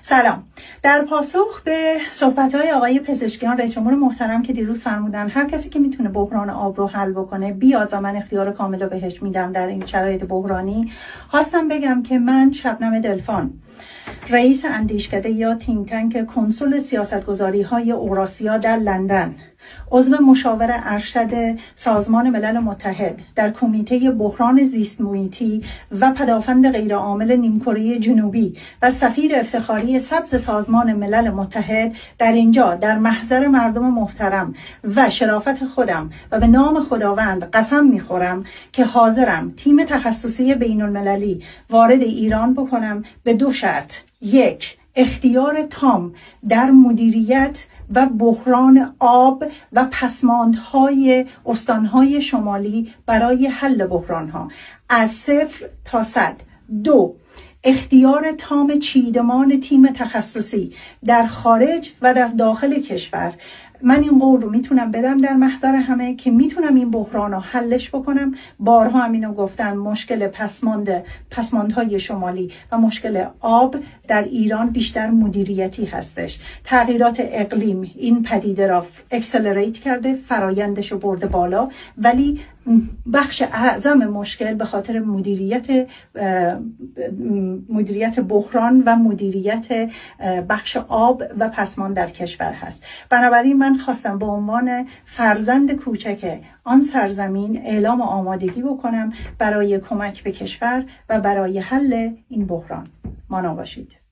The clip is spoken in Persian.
سلام. در پاسخ به صحبت‌های آقای پزشکیان رئیس جمهور محترم که دیروز فرمودن هر کسی که میتونه بحران آب رو حل بکنه بیاد و من اختیار کامل رو بهش میدم در این شرایط بحرانی، خواستم بگم که من شبنم دلفان، رئیس اندیشکده یا تینک تانک کنسول سیاستگذاری‌های اوراسیا در لندن، عضو مشاور ارشد سازمان ملل متحد در کمیته بحران زیست محیطی و پدافند غیرعامل نیمکره جنوبی و سفیر افتخاری سبز سازمان ملل متحد در اینجا در محضر مردم محترم و شرافت خودم و به نام خداوند قسم میخورم که حاضرم تیم تخصصی بین المللی وارد ایران بکنم به دو شرط: یک، اختیار تام در مدیریت و بحران آب و پسماندهای استانهای شمالی برای حل بحرانها از 0 تا 100. 2، اختیار تام چیدمان تیم تخصصی در خارج و در داخل کشور. من این قول رو میتونم بدم در محضر همه که میتونم این بحران رو حلش بکنم. بارها هم اینو گفتن، مشکل پسماندهای شمالی و مشکل آب در ایران بیشتر مدیریتی هستش. تغییرات اقلیم این پدیده را اکسلریت کرده، فرایندش رو برده بالا، ولی بخش اعظم مشکل به خاطر مدیریت بحران و مدیریت بخش آب و پسمان در کشور هست. بنابراین من خواستم به عنوان فرزند کوچک آن سرزمین اعلام آمادگی بکنم برای کمک به کشور و برای حل این بحران. مانا باشید.